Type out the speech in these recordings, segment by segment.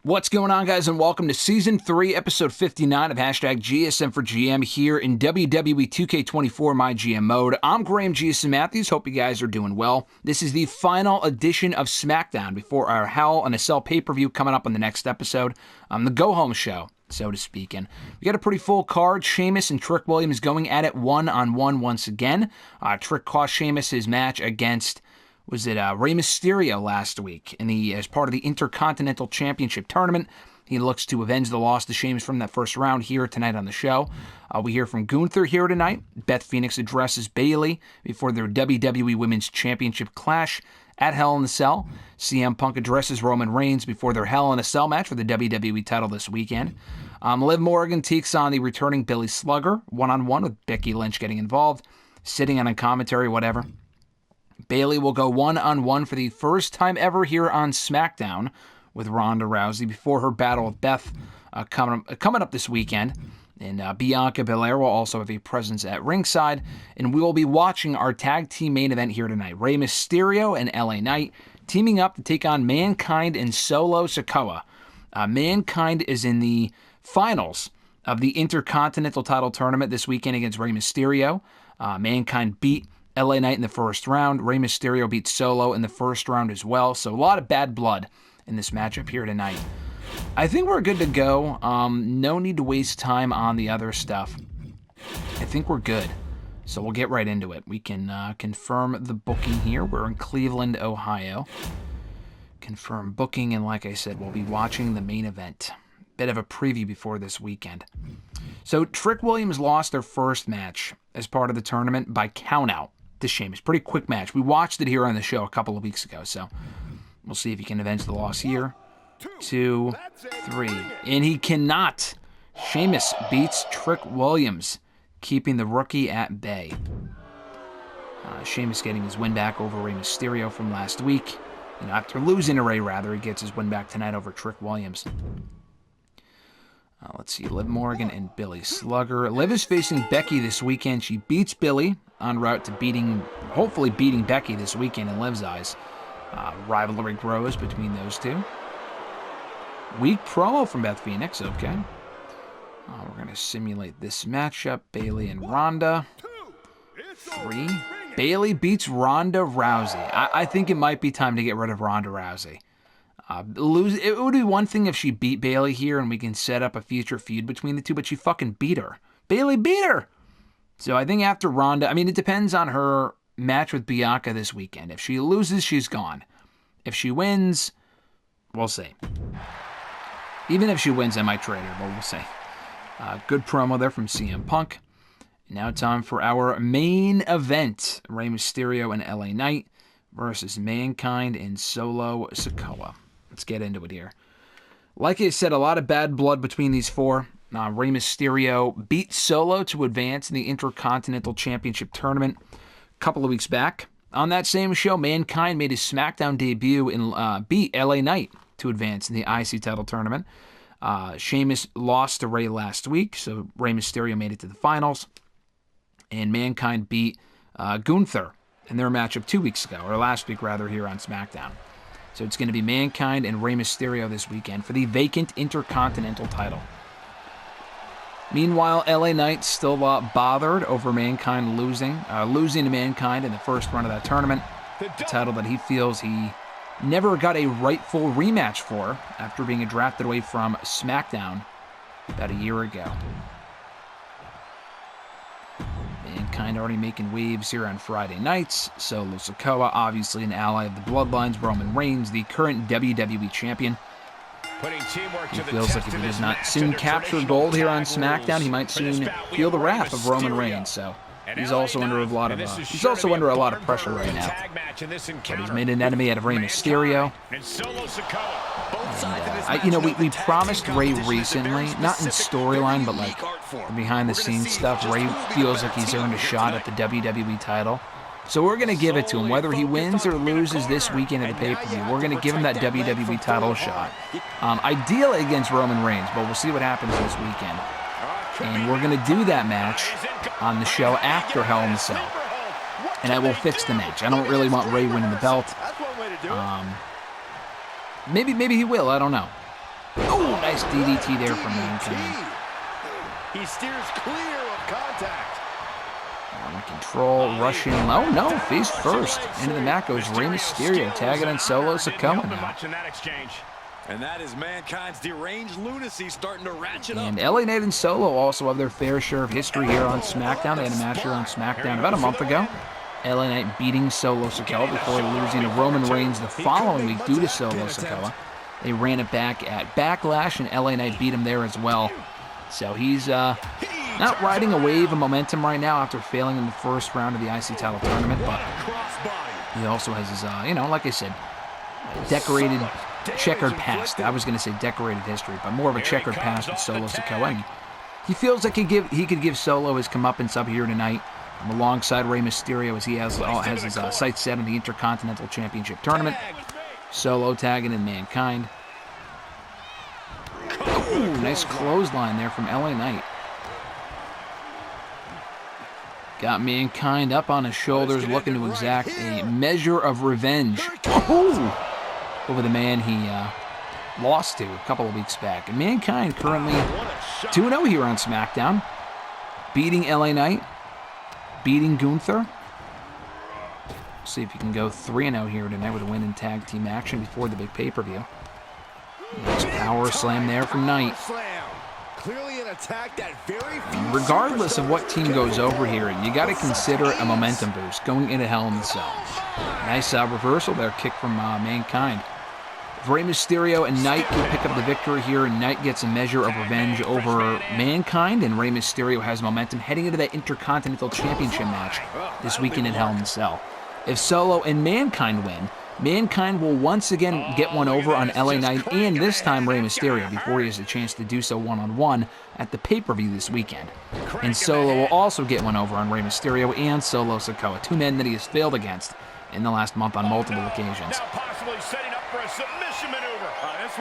What's going on, guys, and welcome to Season 3, Episode 59 of Hashtag GSM4GM here in WWE 2K24 MyGM Mode. I'm Graham GSM Matthews. Hope you guys are doing well. This is the final edition of SmackDown before our Hell in a Cell pay-per-view coming up on the next episode. The go-home show, so to speak. And we got a pretty full card. Sheamus and Trick Williams going at it one-on-one once again. Trick cost Sheamus his match against... Was it Rey Mysterio last week as part of the Intercontinental Championship tournament? He looks to avenge the loss to Sheamus from that first round here tonight on the show. We hear from Gunther here tonight. Beth Phoenix addresses Bayley before their WWE Women's Championship clash at Hell in a Cell. CM Punk addresses Roman Reigns before their Hell in a Cell match for the WWE title this weekend. Liv Morgan takes on the returning Billy Slugger, one-on-one with Becky Lynch getting involved, sitting on a commentary, whatever. Bayley will go one-on-one for the first time ever here on SmackDown with Ronda Rousey before her battle with Beth coming up this weekend. And Bianca Belair will also have a presence at ringside. And we will be watching our tag team main event here tonight. Rey Mysterio and LA Knight teaming up to take on Mankind and Solo Sikoa. Mankind is in the finals of the Intercontinental title tournament this weekend against Rey Mysterio. Mankind beat LA Knight in the first round. Rey Mysterio beat Solo in the first round as well. So a lot of bad blood in this matchup here tonight. I think we're good to go. No need to waste time on the other stuff. I think we're good. So we'll get right into it. We can confirm the booking here. We're in Cleveland, Ohio. Confirm booking, and like I said, we'll be watching the main event. Bit of a preview before this weekend. So Trick Williams lost their first match as part of the tournament by countout to Sheamus. Pretty quick match. We watched it here on the show a couple of weeks ago, so we'll see if he can avenge the loss here. 2, 3. And he cannot. Sheamus beats Trick Williams, keeping the rookie at bay. Sheamus getting his win back over Rey Mysterio from last week. After losing to Rey, he gets his win back tonight over Trick Williams. Let's see, Liv Morgan and Billy Slugger. Liv is facing Becky this weekend. She beats Billy en route to hopefully beating Becky this weekend in Liv's eyes. Rivalry grows between those two. Weak promo from Beth Phoenix, okay. We're going to simulate this matchup. Bayley and Ronda. 3. Bayley beats Ronda Rousey. I think it might be time to get rid of Ronda Rousey. It would be one thing if she beat Bayley here and we can set up a future feud between the two, but she fucking beat her. Bayley beat her! So I think after Ronda, it depends on her match with Bianca this weekend. If she loses, she's gone. If she wins, we'll see. Even if she wins, I might trade her, but we'll see. Good promo there from CM Punk. Now time for our main event. Rey Mysterio and LA Knight versus Mankind and Solo Sikoa. Let's get into it here. Like I said, a lot of bad blood between these four. Rey Mysterio beat Solo to advance in the Intercontinental Championship tournament a couple of weeks back. On that same show, Mankind made his SmackDown debut and beat LA Knight to advance in the IC title tournament. Sheamus lost to Rey last week, so Rey Mysterio made it to the finals. And Mankind beat Gunther in their matchup 2 weeks ago, or last week rather, here on SmackDown. So it's going to be Mankind and Rey Mysterio this weekend for the vacant Intercontinental title. Meanwhile, LA Knight still bothered over Mankind losing to Mankind in the first run of that tournament. The title that he feels he never got a rightful rematch for after being drafted away from SmackDown about a year ago. Mankind already making waves here on Friday nights. Solo Sikoa, obviously an ally of the Bloodlines. Roman Reigns, the current WWE champion. He feels like if he does not soon capture gold here on SmackDown, he might soon feel the wrath of Roman Reigns. So he's also under a lot of pressure right now. But he's made an enemy out of Rey Mysterio. And, we promised Rey recently, not in storyline, but like behind the scenes stuff. Rey feels like he's earned a shot at the WWE title. So we're going to give it to him. Whether he wins or loses this weekend at the pay-per-view, we're going to give him that WWE title shot. Ideally against Roman Reigns, but we'll see what happens this weekend. And we're going to do that match on the show after Hell in a Cell. And I will fix the match. I don't really want Rey winning the belt. Maybe he will. I don't know. Oh, nice DDT there from Mankind. He steers clear of contact. On control, rushing low. No, face first. Into the mat goes Rey Mysterio, tagging in Solo Sikoa now. And that is Mankind's deranged lunacy starting to ratchet up. And LA Knight and Solo also have their fair share of history here on SmackDown. They had a match here on SmackDown about a month ago. LA Knight beating Solo Sikoa before losing to Roman Reigns the following week due to Solo Sikoa. They ran it back at Backlash, and LA Knight beat him there as well. So he's not riding a wave of momentum right now after failing in the first round of the IC title tournament, but he also has his, like I said, decorated, checkered past. I was going to say decorated history, but more of a checkered past with Solo Sikoa. And he feels like he could give Solo his comeuppance up here tonight alongside Rey Mysterio as he has his sights set on the Intercontinental Championship tournament. Solo tagging in Mankind. Ooh, nice clothesline there from LA Knight. Got Mankind up on his shoulders, looking to exact a measure of revenge over the man he lost to a couple of weeks back. And Mankind currently 2-0 here on SmackDown, beating LA Knight, beating Gunther. See if he can go 3-0 here tonight with a win in tag team action before the big pay-per-view. Nice power slam there from Knight. And regardless of what team goes over here, you got to consider a momentum boost going into Hell in the Cell. Nice reversal there, kick from Mankind. If Rey Mysterio and Knight can pick up the victory here, and Knight gets a measure of revenge over Mankind, and Rey Mysterio has momentum heading into that Intercontinental Championship match this weekend in Hell in the Cell. If Solo and Mankind win, Mankind will once again get one over on LA Knight and this time Rey Mysterio before he has a chance to do so one-on-one at the pay-per-view this weekend. And Solo will also get one over on Rey Mysterio and Solo Sikoa, two men that he has failed against in the last month on multiple occasions.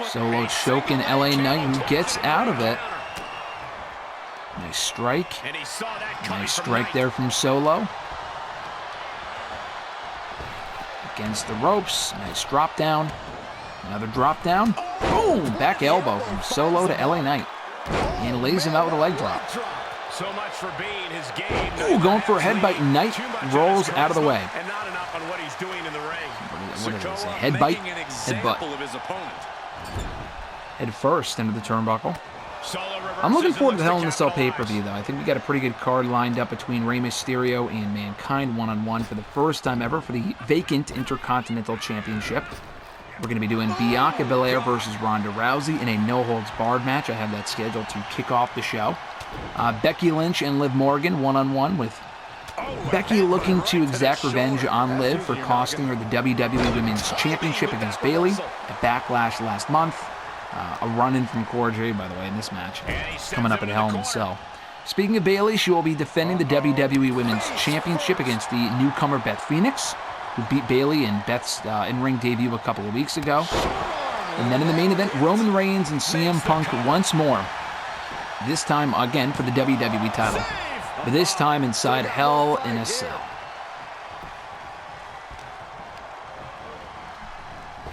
Solo choking LA Knight, who gets out of it. Nice strike. Nice strike there from Solo. Against the ropes. Nice drop down. Another drop down. Boom! Back elbow from Solo to LA Knight. And lays him out with a leg drop. So much for being his game. Ooh, going for a headbutt. Knight rolls out of the way. And not enough on what he's doing in the ring. What did I say? Headbutt? Headbutt. Head first into the turnbuckle. I'm looking forward to the Hell in the Cell pay-per-view, though. I think we got a pretty good card lined up between Rey Mysterio and Mankind one-on-one for the first time ever for the vacant Intercontinental Championship. We're going to be doing Bianca Belair versus Ronda Rousey in a no-holds-barred match. I have that scheduled to kick off the show. Becky Lynch and Liv Morgan one-on-one, with Becky looking to exact revenge on Liv for costing her the WWE Women's Championship against Bayley at Backlash last month. A run-in from Cora Jade, by the way, in this match, coming up at Hell in the Cell. Speaking of Bayley, she will be defending the WWE Women's Championship against the newcomer Beth Phoenix, who beat Bayley in Beth's in-ring debut a couple of weeks ago. And then in the main event, Roman Reigns and CM Punk once more. This time, again, for the WWE title. But this time inside Hell in a Cell.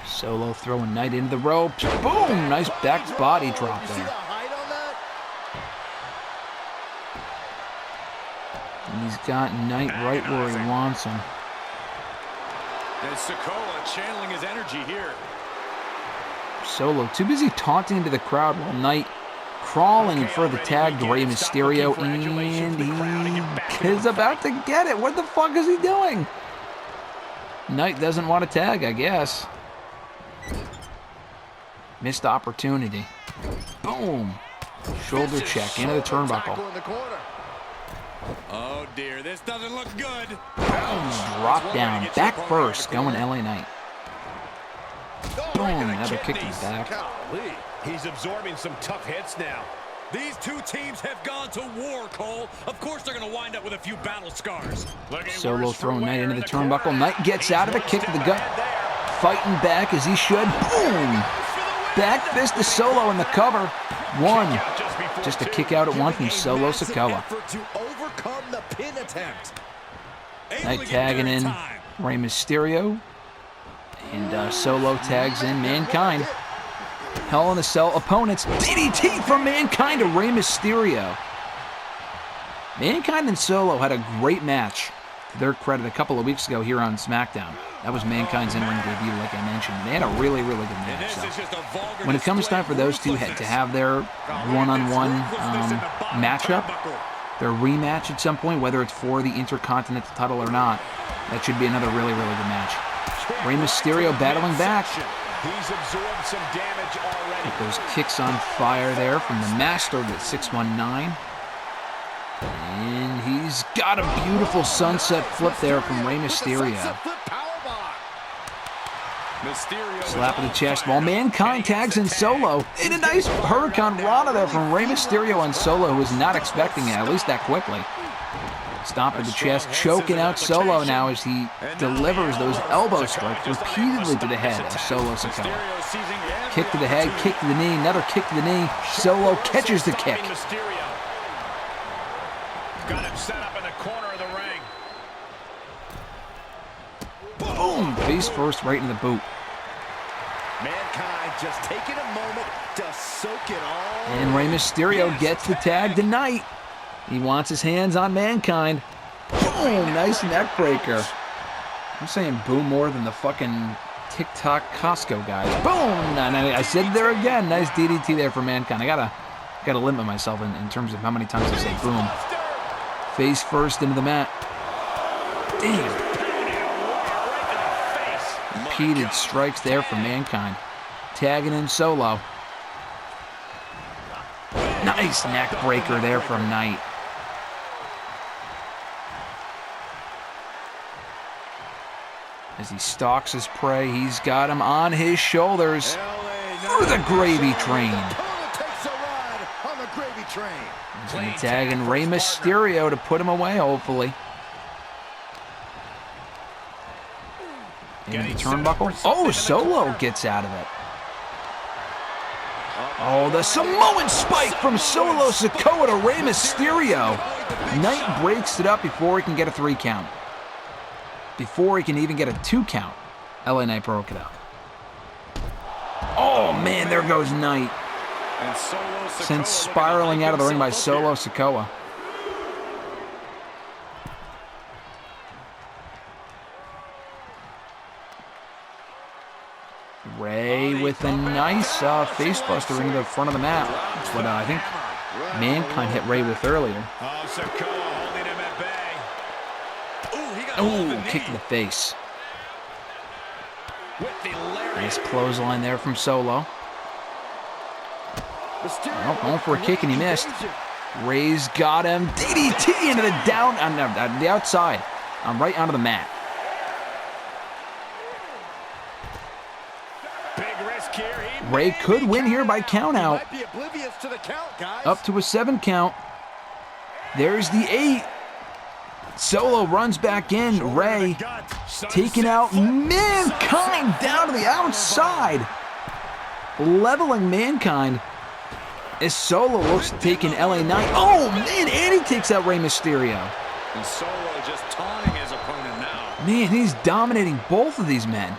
Solo throwing Knight into the ropes. Boom! Nice back body drop there. And he's got Knight right where he wants him. And Sikoa channeling his energy here. Solo too busy taunting into the crowd while Knight crawling for the tag to Rey Mysterio, and he is about to get it. What the fuck is he doing? Knight doesn't want to tag, I guess. Missed opportunity. Boom. Shoulder check into the turnbuckle. Oh dear, this doesn't look good. Boom. Drop down. Back first, going LA Knight. Boom. Another kick to the back. He's absorbing some tough hits now. These two teams have gone to war, Cole. Of course they're going to wind up with a few battle scars. Solo throwing Knight into the turnbuckle. Knight gets out of it, kick to the gut. Fighting back as he should. Boom! Back fist to Solo in the cover. One. Just a kick out at one from Solo Sikoa. Knight tagging in Rey Mysterio. And Solo tags in Mankind. Hell in a Cell opponents. DDT from Mankind to Rey Mysterio. Mankind and Solo had a great match, to their credit, a couple of weeks ago here on SmackDown. That was Mankind's in-ring debut, like I mentioned. They had a really, really good match. So when it comes time for those two to have their one-on-one matchup, their rematch at some point, whether it's for the Intercontinental title or not, that should be another really, really good match. Rey Mysterio battling back. He's absorbed some damage already. Get those kicks on fire there from the Master at 619. And he's got a beautiful sunset flip there from Rey Mysterio. Slap of the chest while Mankind tags in Solo. And a nice Hurricane Rana there from Rey Mysterio on Solo, who was not expecting it, at least that quickly. Stomp of the chest, choking out Solo now as he delivers those elbow strikes repeatedly to the head of Solo Sikoa. Kick to the head, kick to the knee, another kick to the knee. Solo catches the kick. Got him set up in the corner of the ring. Boom! Face first right in the boot. Mankind just taking a moment to soak it all. And Rey Mysterio gets the tag tonight. He wants his hands on Mankind. Boom! Nice neck breaker. I'm saying boom more than the fucking TikTok Costco guys. Boom! I said there again. Nice DDT there for Mankind. I gotta limit myself in terms of how many times I say boom. Face first into the mat. Damn. Repeated strikes there for Mankind. Tagging in Solo. Nice neck breaker there from Knight. As he stalks his prey, he's got him on his shoulders through the gravy train. He's going to tag in Rey Mysterio to put him away, hopefully. Into the turnbuckle. Oh, Solo gets out of it. Oh, the Samoan spike from Solo Sikoa to Rey Mysterio. Knight breaks it up before he can get a 3 count. Before he can even get a 2 count. LA Knight broke it up. Oh, man, there goes Knight. Sent spiraling out of the ring by Solo Sikoa. Rey with a nice facebuster into the front of the mat. That's what I think Mankind hit Rey with earlier. Oh, kick to the face. Nice clothesline there from Solo. Oh, going for a kick and he missed. Rey's got him. DDT into the the outside. Right onto the mat. Rey could win here by count out. Up to a 7 count. There's the 8. Solo runs back in. Rey taking out Mankind down to the outside. Leveling Mankind as Solo looks to take in LA Knight. Oh, man, and he takes out Rey Mysterio. And Solo just taunting his opponent now. Man, he's dominating both of these men.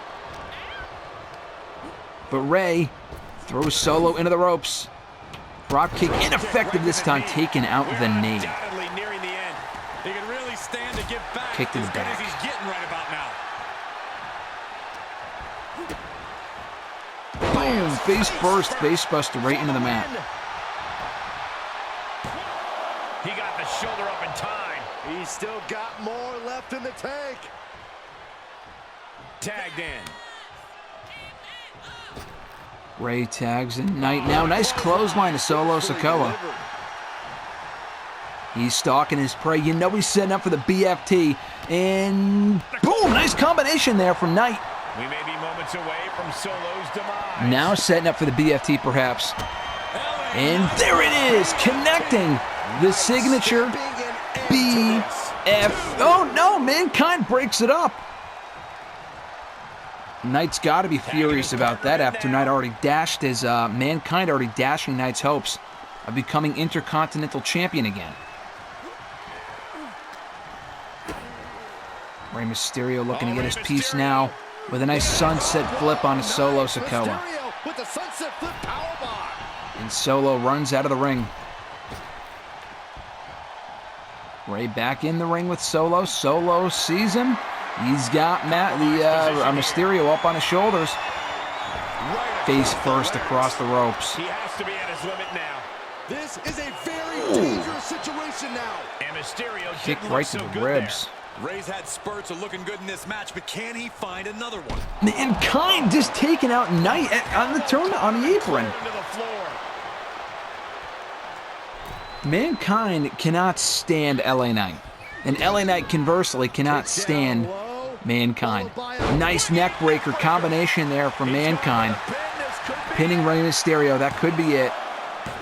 But Rey throws Solo into the ropes. Drop kick ineffective this time, taking out the knee. Kick to the back. Boom! Face first, face buster right into the mat. He got the shoulder up in time. He's still got more left in the tank. Tagged in. Rey tags in Knight now. Nice clothesline to Solo Sikoa. He's stalking his prey. You know he's setting up for the BFT. And boom! Nice combination there from Knight. We may be moments away from Solo's demise. Now setting up for the BFT perhaps. And there it is! Connecting the signature BF. Oh no! Mankind breaks it up. Knight's got to be furious about that after Knight already dashed his Mankind already dashing Knight's hopes of becoming Intercontinental Champion again. Rey Mysterio looking to get his piece now with a nice sunset flip on Solo Sikoa. with the sunset flip powerbomb. And Solo runs out of the ring. Rey back in the ring with Solo. Solo sees him. He's got Mysterio up on his shoulders. Face first across the ropes. He has to be at his limit now. This is a very dangerous situation now. And Mysterio Kick didn't right look to so the good ribs. there. Rey's had spurts of looking good in this match, but can he find another one? Mankind just taking out Knight on the apron. Into the floor. Mankind cannot stand LA Knight. And LA Knight, conversely, cannot stand Mankind. Nice neck breaker combination there from Mankind. Pinning Rey Mysterio. That could be it.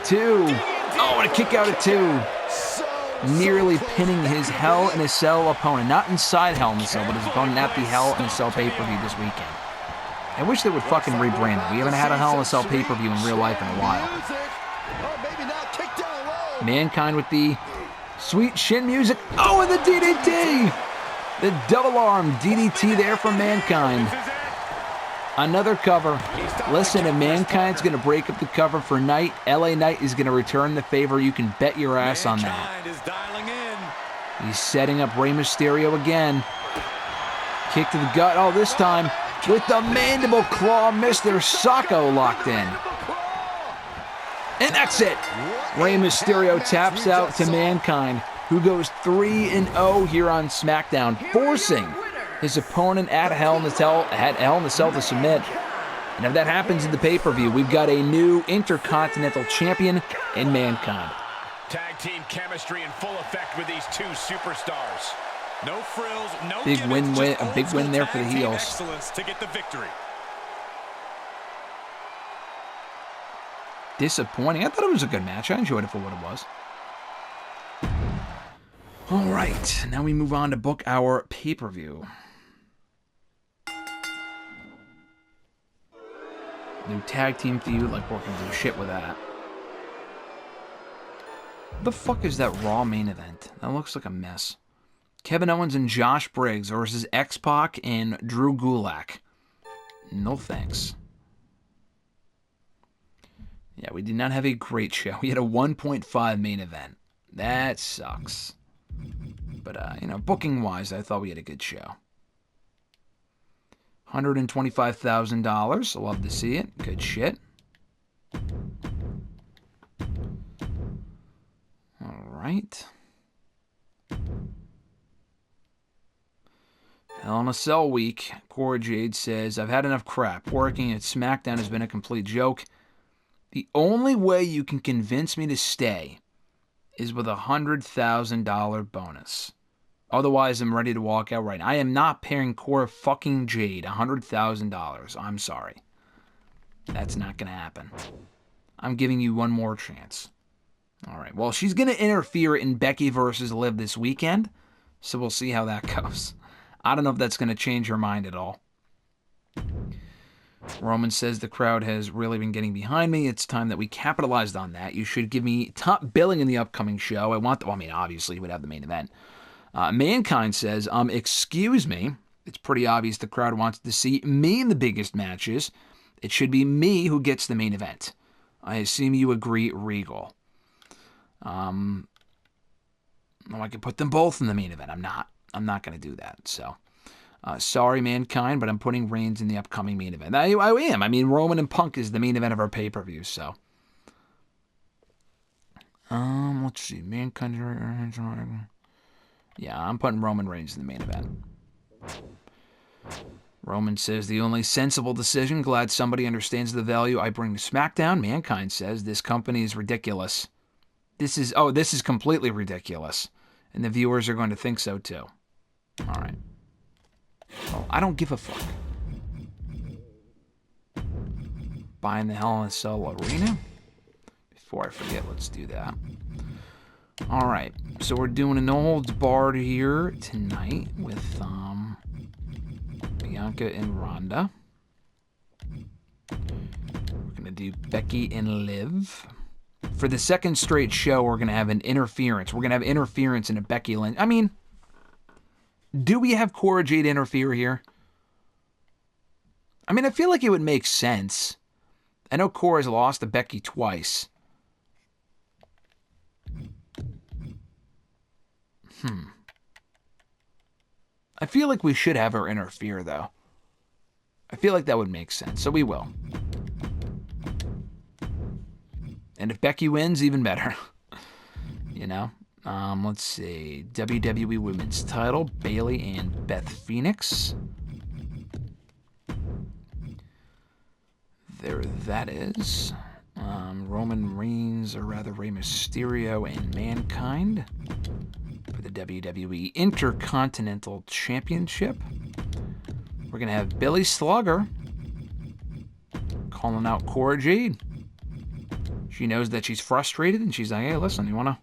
2. Oh, and a kick out at 2. Nearly pinning his Hell in a Cell opponent. Not inside Hell in a Cell, but his opponent at the Hell in a Cell pay-per-view this weekend. I wish they would fucking rebrand it. We haven't had a Hell in a Cell pay-per-view in real life in a while. Mankind with the sweet shin music. Oh, and the DDT! The double arm DDT there from Mankind. Another cover. Listen, if Mankind's going to break up the cover for Knight, LA Knight is going to return the favor. You can bet your ass on that. Is dialing in. He's setting up Rey Mysterio again. Kick to the gut. Oh, this time with the mandible claw, Mr. Sako locked in. And that's it. Rey Mysterio taps out to Mankind, who goes 3-0 here on SmackDown, forcing his opponent at Hell in a Cell to submit. And if that happens in the pay-per-view, we've got a new Intercontinental Champion in Mankind. Tag team chemistry in full effect with these two superstars. No frills, no Big gimmicks, win, just a big win there for the old-school tag team heels. excellence to get the victory. Disappointing. I thought it was a good match. I enjoyed it for what it was. All right, now we move on to book our pay-per-view. New tag team feud, like we're gonna do shit with that. What the fuck is that Raw main event? That looks like a mess. Kevin Owens and Josh Briggs versus X-Pac and Drew Gulak. No thanks. Yeah, we did not have a great show. We had a 1.5 main event. That sucks. But, booking-wise, I thought we had a good show. $125,000. Love to see it. Good shit. All right. Hell in a Cell week. Cora Jade says, I've had enough crap. Working at SmackDown has been a complete joke. The only way you can convince me to stay is with a $100,000 bonus. Otherwise, I'm ready to walk out right now. I am not paying Cora fucking Jade $100,000. I'm sorry. That's not going to happen. I'm giving you one more chance. All right. Well, she's going to interfere in Becky versus Liv this weekend, so we'll see how that goes. I don't know if that's going to change her mind at all. Roman says the crowd has really been getting behind me. It's time that we capitalized on that. You should give me top billing in the upcoming show. Obviously, he would have the main event. Mankind says, excuse me. It's pretty obvious the crowd wants to see me in the biggest matches. It should be me who gets the main event. I assume you agree, Regal. I could put them both in the main event. I'm not going to do that. So, sorry, Mankind, but I'm putting Reigns in the upcoming main event. I am. I mean, Roman and Punk is the main event of our pay-per-view, so. Let's see. Mankind. Yeah, I'm putting Roman Reigns in the main event. Roman says, the only sensible decision. Glad somebody understands the value I bring to SmackDown. Mankind says, this company is ridiculous. This is completely ridiculous. And the viewers are going to think so too. All right. Well, I don't give a fuck. Buying the Hell in a Cell arena? Before I forget, let's do that. All right. So we're doing a no holds barred here tonight with Bianca and Ronda. We're going to do Becky and Liv. For the second straight show, we're going to have an interference. We're going to have interference in a Becky Lynch. I mean, do we have Cora Jade interfere here? I mean, I feel like it would make sense. I know Cora's lost to Becky twice. I feel like we should have her interfere, though. I feel like that would make sense, so we will. And if Becky wins, even better. You know? Let's see. WWE Women's title, Bayley and Beth Phoenix. There that is. Roman Reigns, or rather Rey Mysterio and Mankind for the WWE Intercontinental Championship. We're going to have Billy Slugger calling out Cora Jade. She knows that she's frustrated, and she's like, hey, listen, you want to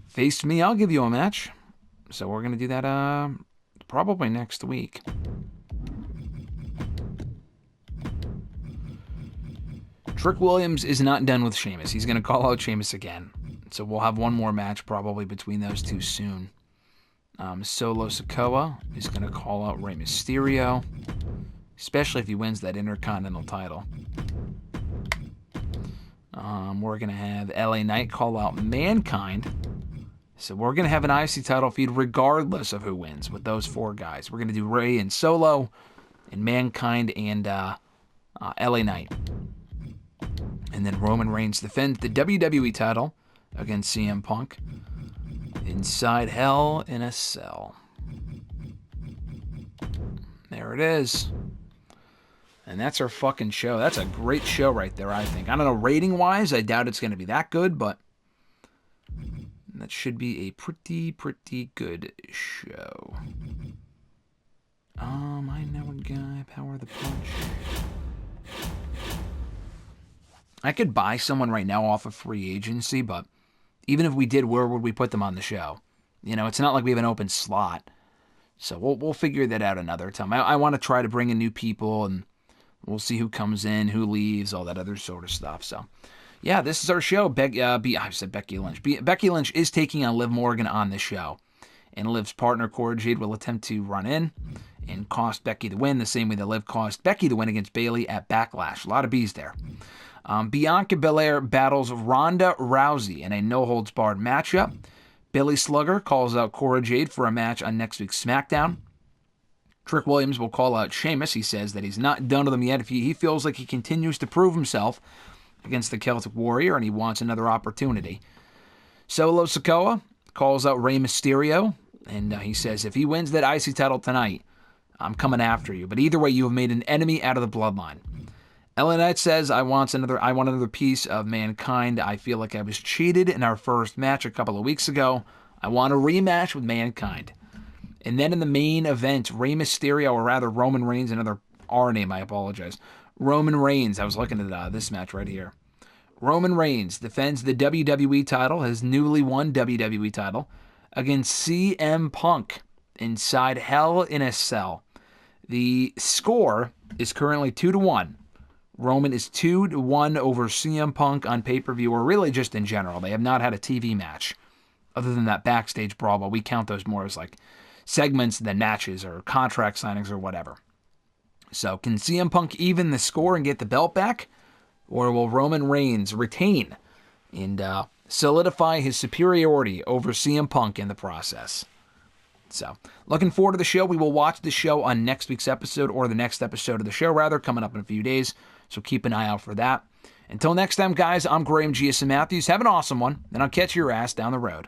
face me? I'll give you a match. So we're going to do that probably next week. Trick Williams is not done with Sheamus. He's going to call out Sheamus again. So we'll have one more match probably between those two soon. Solo Sikoa is going to call out Rey Mysterio, especially if he wins that Intercontinental title. We're going to have LA Knight call out Mankind. So we're going to have an IC title feud regardless of who wins with those four guys. We're going to do Rey and Solo and Mankind and LA Knight. And then Roman Reigns defends the WWE title against CM Punk inside Hell in a Cell. There it is. And that's our fucking show. That's a great show right there, I think. I don't know, rating-wise, I doubt it's going to be that good, but that should be a pretty good show. I know a guy, Power the Punch. I could buy someone right now off of free agency, but even if we did, where would we put them on the show? You know, it's not like we have an open slot. So we'll figure that out another time. I want to try to bring in new people, and we'll see who comes in, who leaves, all that other sort of stuff. So, yeah, this is our show. I said Becky Lynch. Becky Lynch is taking on Liv Morgan on this show. And Liv's partner, Cora Jade, will attempt to run in and cost Becky the win, the same way that Liv cost Becky the win against Bayley at Backlash. A lot of B's there. Bianca Belair battles Ronda Rousey in a no-holds-barred matchup. Billy Slugger calls out Cora Jade for a match on next week's SmackDown. Trick Williams will call out Sheamus. He says that he's not done with him yet. If he feels like he continues to prove himself against the Celtic Warrior and he wants another opportunity. Solo Sikoa calls out Rey Mysterio, and he says if he wins that IC title tonight, I'm coming after you. But either way, you have made an enemy out of the bloodline. LA Knight says, I want another piece of Mankind. I feel like I was cheated in our first match a couple of weeks ago. I want a rematch with Mankind. And then in the main event, Rey Mysterio, or rather Roman Reigns, another R name, I apologize. Roman Reigns, I was looking at this match right here. Roman Reigns defends the WWE title, his newly won WWE title, against CM Punk inside Hell in a Cell. The score is currently 2-1. Roman is 2-1 over CM Punk on pay-per-view, or really just in general. They have not had a TV match other than that backstage brawl, but we count those more as like segments than matches or contract signings or whatever. So can CM Punk even the score and get the belt back? Or will Roman Reigns retain and solidify his superiority over CM Punk in the process? So, looking forward to the show. We will watch the show on next week's episode, or the next episode of the show, rather, coming up in a few days. So keep an eye out for that. Until next time, guys, I'm Graham GSM Matthews. Have an awesome one, and I'll catch your ass down the road.